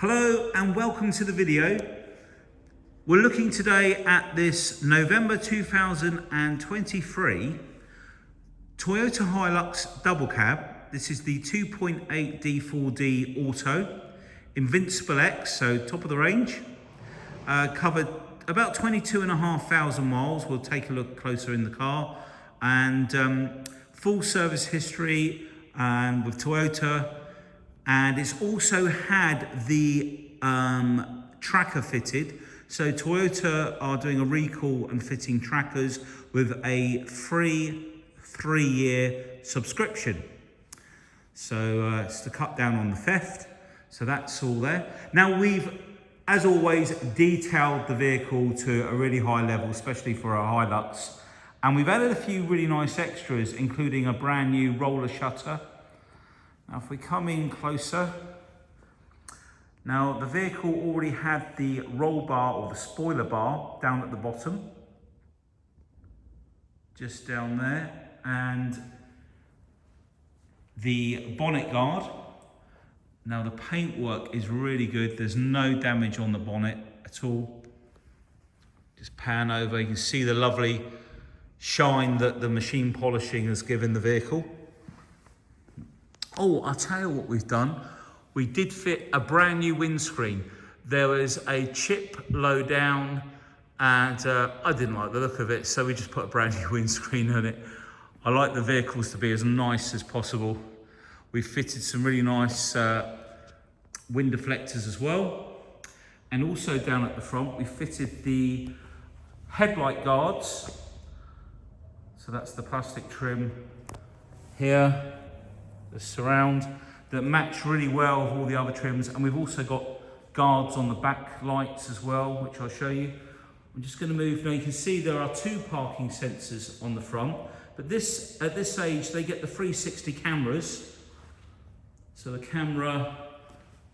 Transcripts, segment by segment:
Hello and welcome to the video. We're looking today at this November 2023 Toyota Hilux Double Cab. This is the 2.8 D4-D Auto Invincible X, so top of the range. Covered about 22,500 miles. We'll take a look closer in the car. And full service history with Toyota. And it's also had the tracker fitted. So Toyota are doing a recall and fitting trackers with a free 3-year subscription. So it's to cut down on the theft. So that's all there. Now we've, as always, detailed the vehicle to a really high level, especially for a Hilux. And we've added a few really nice extras, including a brand new roller shutter. Now if we come in closer, now the vehicle already had the roll bar or the spoiler bar down at the bottom, just down there, and the bonnet guard. Now the paintwork is really good, there's no damage on the bonnet at all. Just pan over, you can see the lovely shine that the machine polishing has given the vehicle. Oh, I'll tell you what we've done. We did fit a brand new windscreen. There was a chip low down and I didn't like the look of it, so we just put a brand new windscreen on it. I like the vehicles to be as nice as possible. We fitted some really nice wind deflectors as well. And also down at the front, we fitted the headlight guards. So that's the plastic trim here. The surround that match really well with all the other trims, and we've also got guards on the back lights as well, which I'll show you. I'm just going to move now. You can see there are 2 parking sensors on the front, but this at this age they get the 360 cameras. So the camera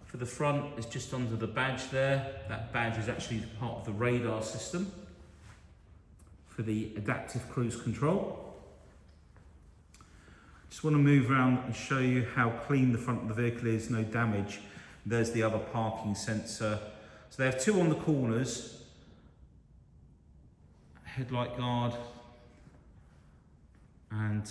for the front is just under the badge there. That badge is actually part of the radar system for the adaptive cruise control. Just want to move around and show you how clean the front of the vehicle is, no damage. There's the other parking sensor. So they have 2 on the corners. Headlight guard. And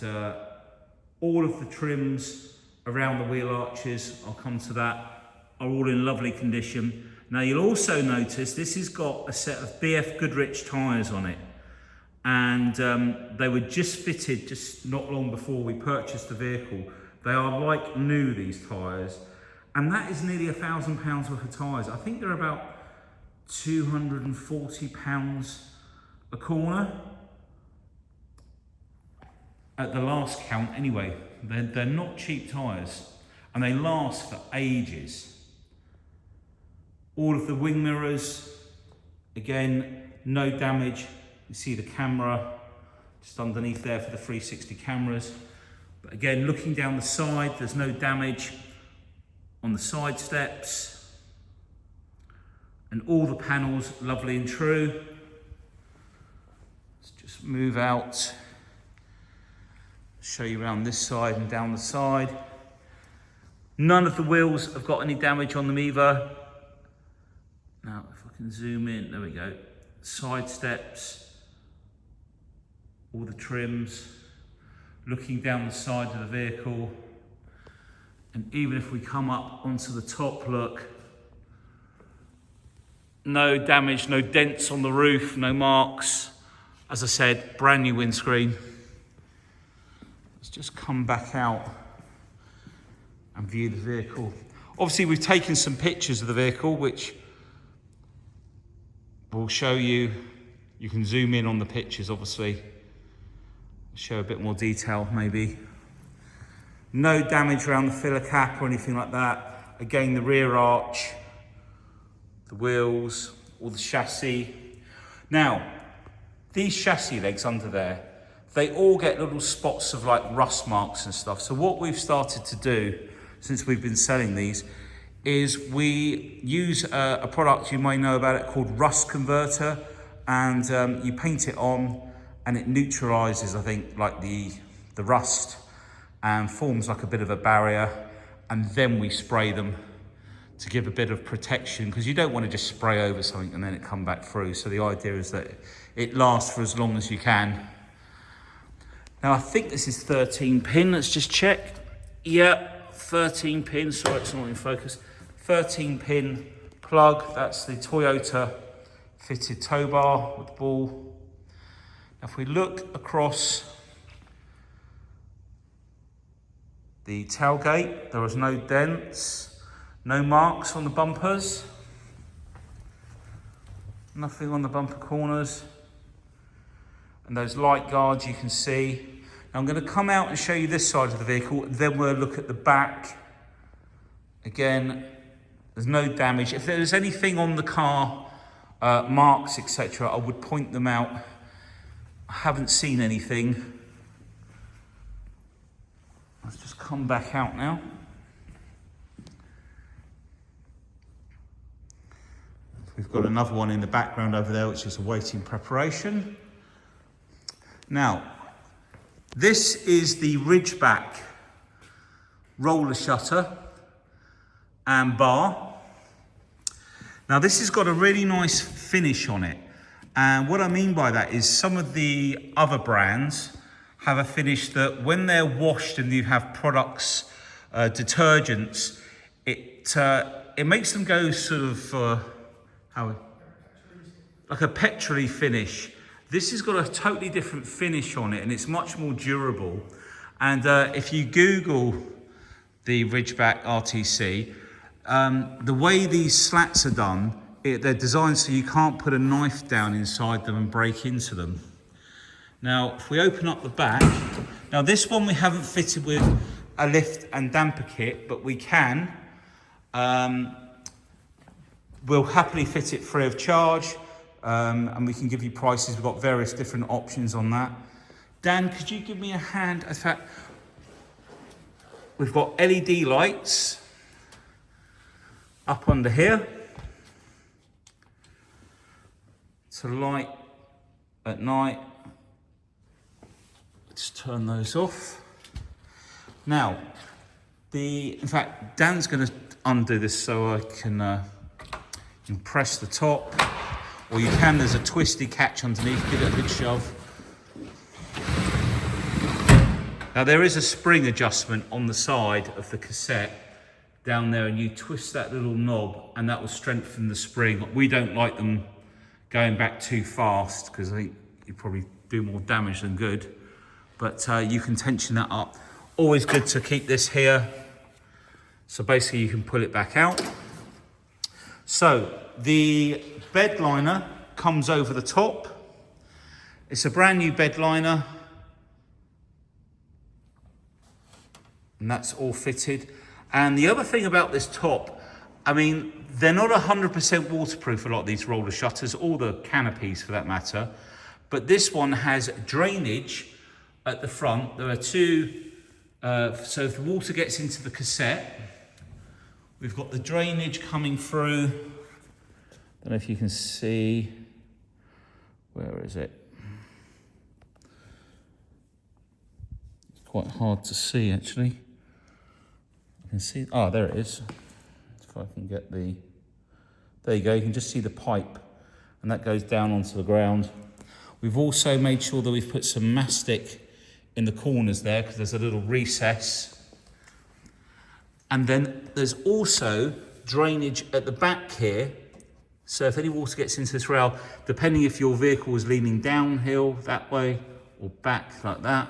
all of the trims around the wheel arches, I'll come to that, are all in lovely condition. Now you'll also notice this has got a set of BFGOODRICH tyres on it. And they were just fitted just not long before we purchased the vehicle. They are like new, these tyres, and that is nearly £1,000 worth of tyres. I think they're about £240 a corner at the last count anyway. They're not cheap tyres, and they last for ages. All of the wing mirrors, again, no damage. You see the camera just underneath there for the 360 cameras. But again, looking down the side, there's no damage on the side steps. And all the panels, lovely and true. Let's just move out. Show you around this side and down the side. None of the wheels have got any damage on them either. Now, if I can zoom in, there we go. Side steps. All the trims, looking down the side of the vehicle. And even if we come up onto the top, look, no damage, no dents on the roof, no marks. As I said, brand new windscreen. Let's just come back out and view the vehicle. Obviously, we've taken some pictures of the vehicle, which will show you. You can zoom in on the pictures, obviously. Show a bit more detail, maybe. No damage around the filler cap or anything like that. Again, the rear arch, the wheels, all the chassis. Now, these chassis legs under there, they all get little spots of like rust marks and stuff. So what we've started to do, since we've been selling these, is we use a product, you may know about it, called Rust Converter. And you paint it on, and it neutralizes, I think, like the rust and forms like a bit of a barrier, and then we spray them to give a bit of protection, because you don't want to just spray over something and then it come back through. So the idea is that it lasts for as long as you can. Now I think this is 13 pin, let's just check. Yeah, 13 pin, sorry it's not in focus. 13 pin plug, that's the Toyota fitted tow bar with ball. Now if we look across the tailgate, there was no dents. No marks on the bumpers, nothing on the bumper corners, and those light guards you can see. Now I'm going to come out and show you this side of the vehicle, then we'll look at the back. Again, there's no damage. If there's anything on the car, marks, etc., I would point them out. I haven't seen anything. Let's just come back out now. We've got another one in the background over there, which is awaiting preparation. Now, this is the Ridgeback roller shutter and bar. Now, this has got a really nice finish on it. And what I mean by that is some of the other brands have a finish that when they're washed and you have products, detergents, it makes them go sort of, like a petrol-y finish. This has got a totally different finish on it and it's much more durable. And if you Google the Ridgeback RTC, the way these slats are done, they're designed so you can't put a knife down inside them and break into them. Now, if we open up the back, now this one we haven't fitted with a lift and damper kit, but we can. We'll happily fit it free of charge, and we can give you prices. We've got various different options on that. Dan, could you give me a hand? In fact, we've got LED lights up under here to light at night. Let's turn those off. Now, in fact, Dan's going to undo this so I can press the top, or you can, there's a twisty catch underneath, give it a good shove. Now there is a spring adjustment on the side of the cassette down there, and you twist that little knob and that will strengthen the spring. We don't like them going back too fast because I think you probably do more damage than good, but you can tension that up. Always good to keep this here, so basically you can pull it back out. So the bed liner comes over the top. It's a brand new bed liner, and that's all fitted. And the other thing about this top, I mean, they're not 100% waterproof, a lot of these roller shutters, or the canopies for that matter, but this one has drainage at the front. There are two, so if the water gets into the cassette, we've got the drainage coming through. I don't know if you can see, where is it? It's quite hard to see actually. You can see, oh, there it is. If I can get the, there you go, you can just see the pipe and that goes down onto the ground. We've also made sure that we've put some mastic in the corners there because there's a little recess. And then there's also drainage at the back here. So if any water gets into this rail, depending if your vehicle is leaning downhill that way or back like that,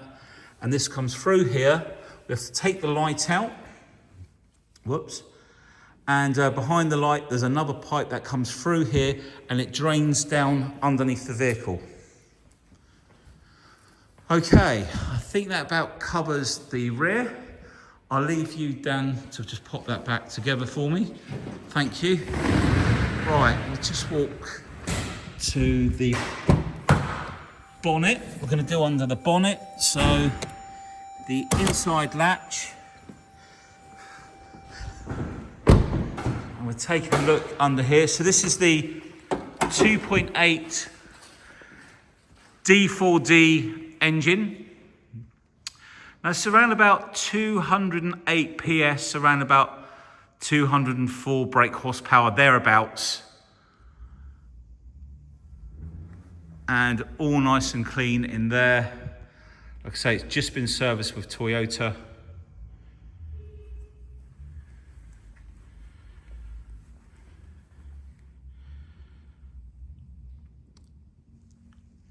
and this comes through here, we have to take the light out. Whoops. And behind the light, there's another pipe that comes through here and it drains down underneath the vehicle. Okay, I think that about covers the rear. I'll leave you, Dan, to just pop that back together for me. Thank you. Right, we'll just walk to the bonnet. We're going to do under the bonnet. So the inside latch. And we're taking a look under here. So this is the 2.8 D4-D engine. Now it's around about 208 PS, around about 204 brake horsepower thereabouts, and all nice and clean in there. Like I say, it's just been serviced with Toyota.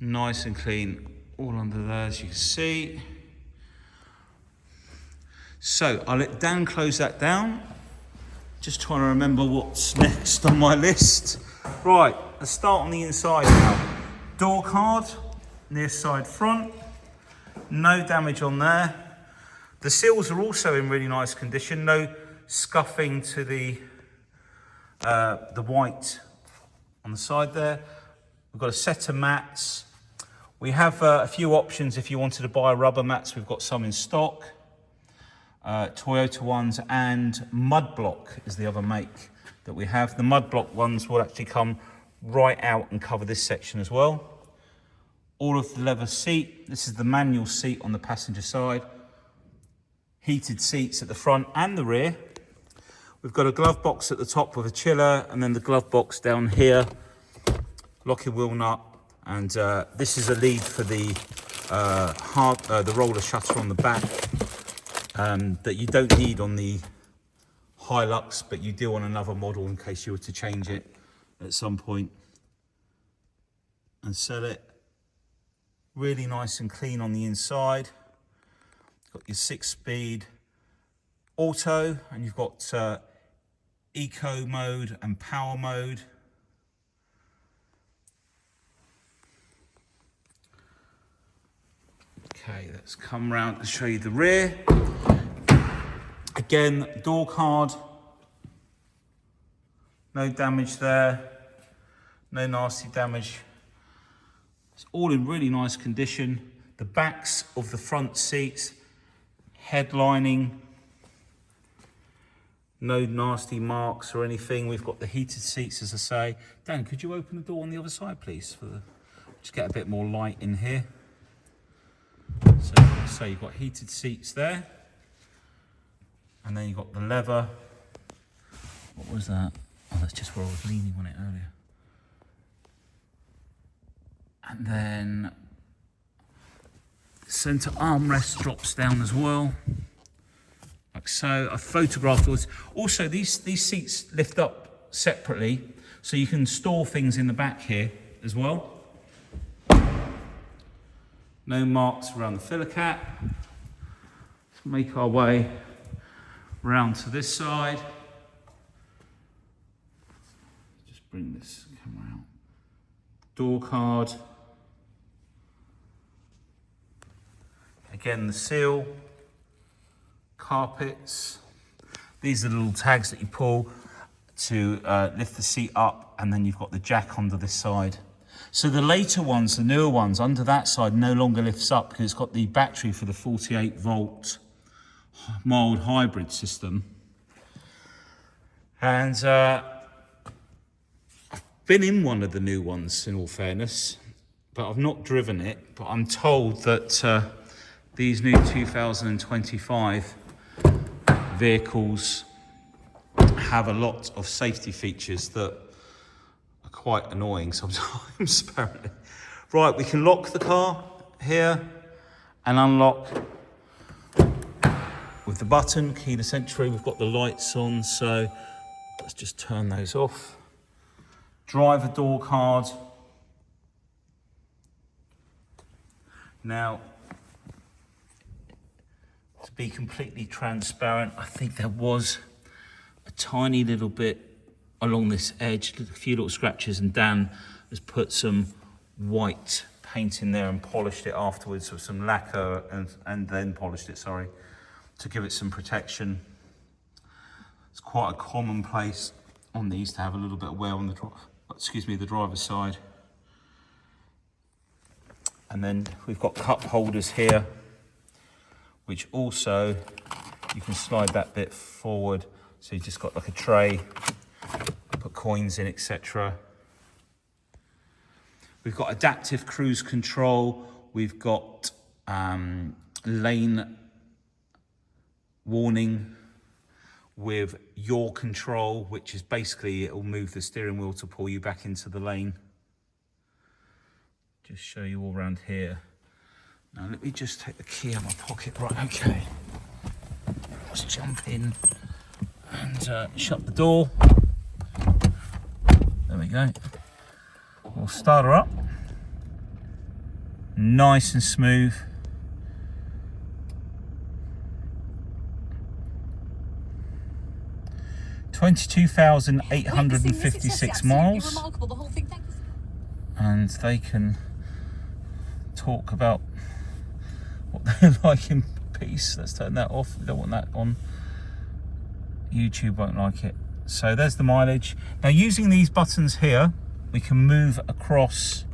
Nice and clean all under there, as you can see. So I'll let Dan close that down. Just trying to remember what's next on my list. Right, let's start on the inside now. Door card, near side front. No damage on there. The seals are also in really nice condition. No scuffing to the white on the side there. We've got a set of mats. We have a few options if you wanted to buy rubber mats. We've got some in stock. Toyota ones, and mud block is the other make that we have. The mud block ones will actually come right out and cover this section as well. All of the leather seat. This is the manual seat on the passenger side. Heated seats at the front and the rear. We've got a glove box at the top with a chiller, and then the glove box down here, locking wheel nut, and this is a lead for the roller shutter on the back. That you don't need on the Hilux, but you do on another model in case you were to change it at some point and sell it. Really nice and clean on the inside. Got your 6-speed auto, and you've got eco mode and power mode. Okay, let's come round and show you the rear. Again, door card, no damage there, no nasty damage. It's all in really nice condition. The backs of the front seats, headlining, no nasty marks or anything. We've got the heated seats, as I say. Dan, could you open the door on the other side, please? Just get a bit more light in here. So you've got heated seats there. And then you've got the leather. What was that? Oh, that's just where I was leaning on it earlier. And then the centre armrest drops down as well, like so. I photographed those. Also, these seats lift up separately, so you can store things in the back here as well. No marks around the filler cap. Let's make our way round to this side. Just bring this camera out. Door card. Again, the seal. Carpets. These are the little tags that you pull to lift the seat up, and then you've got the jack under this side. So the later ones, the newer ones, under that side no longer lifts up because it's got the battery for the 48-volt mild hybrid system. And I've been in one of the new ones, in all fairness, but I've not driven it. But I'm told that these new 2025 vehicles have a lot of safety features that are quite annoying sometimes, apparently. Right, we can lock the car here and unlock with the button, keyless entry. We've got the lights on, so let's just turn those off. Driver door card. Now, to be completely transparent, I think there was a tiny little bit along this edge, a few little scratches, and Dan has put some white paint in there and polished it afterwards with some lacquer and then polished it, sorry, to give it some protection. It's quite a commonplace on these to have a little bit of wear on the driver's side. And then we've got cup holders here, which also you can slide that bit forward. So you've just got like a tray, put coins in, etc. We've got adaptive cruise control. We've got lane warning. with your control, which is basically it will move the steering wheel to pull you back into the lane. Just show you all around here. Now let me just take the key out of my pocket. Right, okay. Let's jump in and shut the door. There we go. We'll start her up. Nice and smooth. $22,856 miles. And they can talk about what they're like in peace. Let's turn that off. We don't want that on. YouTube won't like it. So there's the mileage. Now using these buttons here, we can move across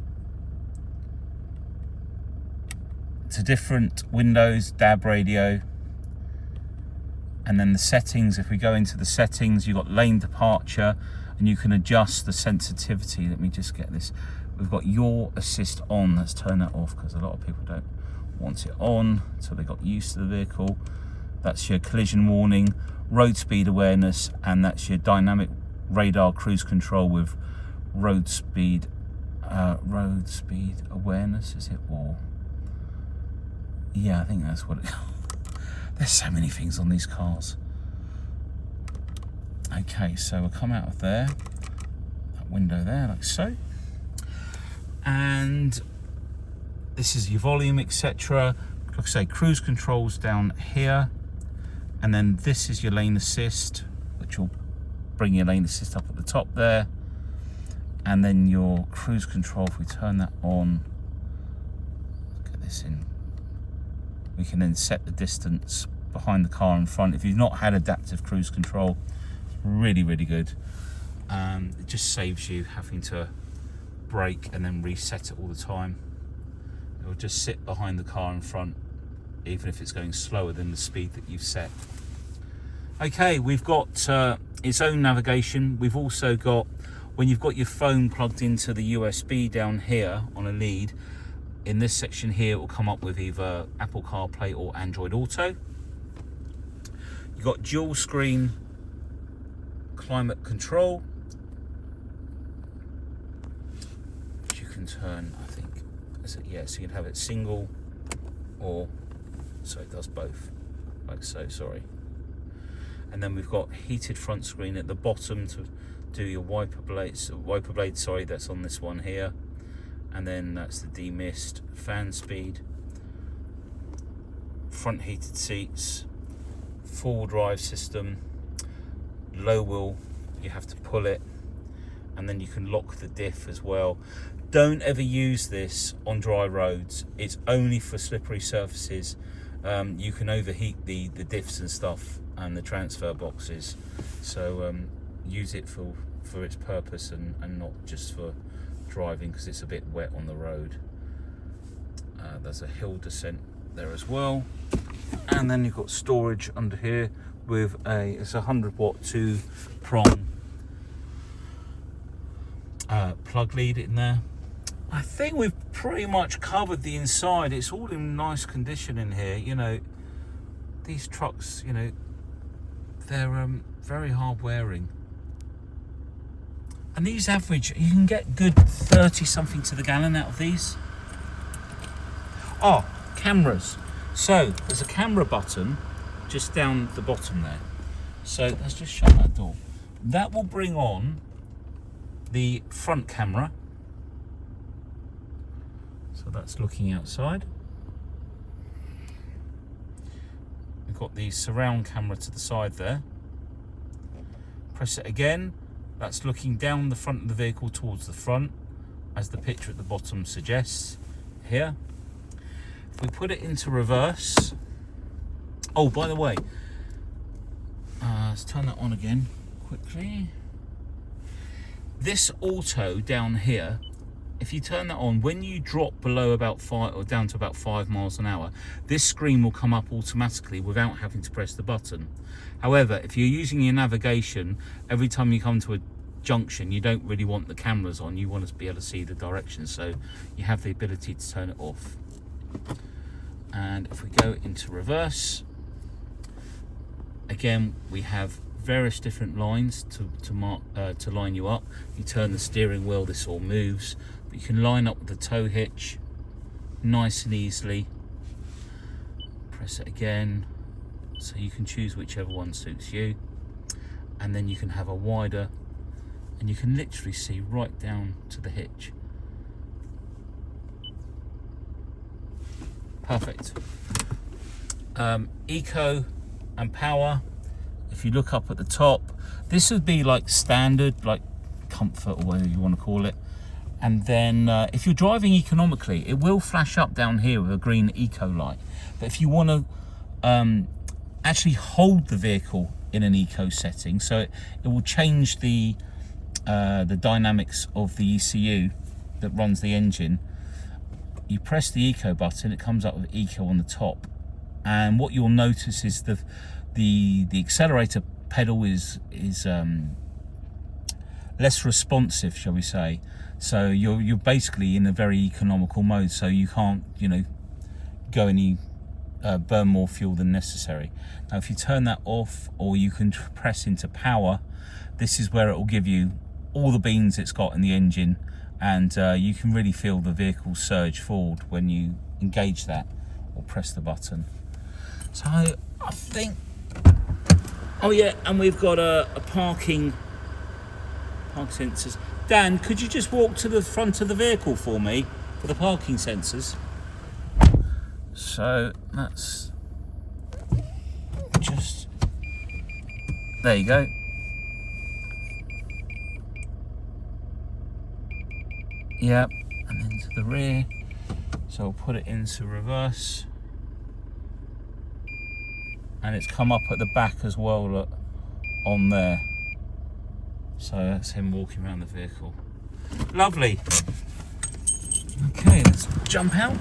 to different windows, DAB radio, and then the settings. If we go into the settings, you've got lane departure, and you can adjust the sensitivity. Let me just get this. We've got your assist on. Let's turn that off because a lot of people don't want it on, so they got used to the vehicle. That's your collision warning, road speed awareness, and that's your dynamic radar cruise control with road speed awareness, is it? Or yeah, I think that's what it there's so many things on these cars. Okay, so we'll come out of there, that window there, like so, and this is your volume, etc. Like I say, cruise controls down here, and then this is your lane assist, which will bring your lane assist up at the top there, and then your cruise control. If we turn that on, get this in, we can then set the distance behind the car in front. If you've not had adaptive cruise control, it's really, really good. It just saves you having to brake and then reset it all the time. It will just sit behind the car in front, even if it's going slower than the speed that you've set. Okay, we've got its own navigation. We've also got, when you've got your phone plugged into the USB down here on a lead, in this section here it will come up with either Apple CarPlay or Android Auto. You've got dual screen climate control, which you can turn, I think, so you can have it single, or so it does both, like so, sorry. And then we've got heated front screen at the bottom to do your wiper blades, sorry, that's on this one here. And then that's the demist, fan speed, front heated seats, four-wheel drive system, low wheel, you have to pull it, and then you can lock the diff as well. Don't ever use this on dry roads. It's only for slippery surfaces. You can overheat the diffs and stuff and the transfer boxes. So use it for its purpose and not just for driving, because it's a bit wet on the road. There's a hill descent there as well. And then you've got storage under here with it's a 100-watt 2-prong plug lead in there. I think we've pretty much covered the inside. It's all in nice condition in here. You know, these trucks, you know, they're very hard wearing. And these average, you can get good 30 something to the gallon out of these. Oh, cameras. So there's a camera button just down the bottom there. So let's just shut that door. That will bring on the front camera. So that's looking outside. We've got the surround camera to the side there. Press it again. That's looking down the front of the vehicle towards the front, as the picture at the bottom suggests here. If we put it into reverse, oh, by the way, let's turn that on again quickly. This auto down here, if you turn that on, when you drop below about 5 or down to about 5 miles an hour, this screen will come up automatically without having to press the button. However, if you're using your navigation, every time you come to a junction, you don't really want the cameras on. You want to be able to see the directions, so you have the ability to turn it off. And if we go into reverse, again, we have various different lines to line you up. You turn the steering wheel, this all moves, but you can line up with the tow hitch nice and easily. Press it again, so you can choose whichever one suits you, and then you can have a wider, and you can literally see right down to the hitch. Perfect. Eco and power, if you look up at the top, this would be like standard, like comfort or whatever you want to call it. And then if you're driving economically, it will flash up down here with a green eco light. But if you want to actually hold the vehicle in an eco setting, so it will change the dynamics of the ECU that runs the engine. You press the eco button, it comes up with eco on the top, and what you'll notice is the accelerator pedal is less responsive, shall we say. So you're basically in a very economical mode, so you can't, you know, go any burn more fuel than necessary. Now if you turn that off, or you can press into power, this is where it will give you all the beans it's got in the engine, and you can really feel the vehicle surge forward when you engage that or press the button. So I think, oh yeah, and we've got a parking sensors. Dan, could you just walk to the front of the vehicle for me for the parking sensors? So that's just, there you go. Yep, and then to the rear. So I'll put it into reverse. And it's come up at the back as well, look, on there. So that's him walking around the vehicle. Lovely. Okay, let's jump out.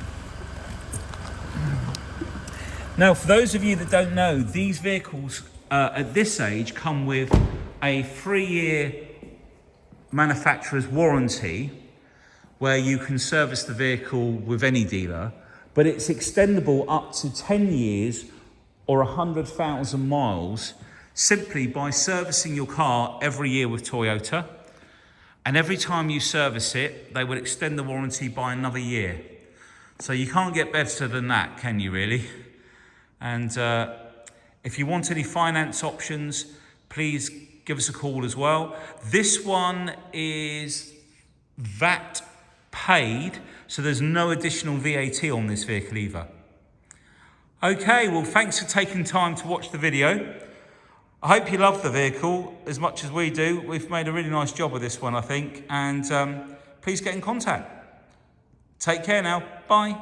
Now, for those of you that don't know, these vehicles at this age come with a 3-year manufacturer's warranty, where you can service the vehicle with any dealer, but it's extendable up to 10 years or 100,000 miles simply by servicing your car every year with Toyota. And every time you service it, they will extend the warranty by another year. So you can't get better than that, can you really? And if you want any finance options, please give us a call as well. This one is VAT paid, so there's no additional VAT on this vehicle either. Okay, well, thanks for taking time to watch the video. I hope you love the vehicle as much as we do. We've made a really nice job of this one, I think, and please get in contact. Take care now. Bye.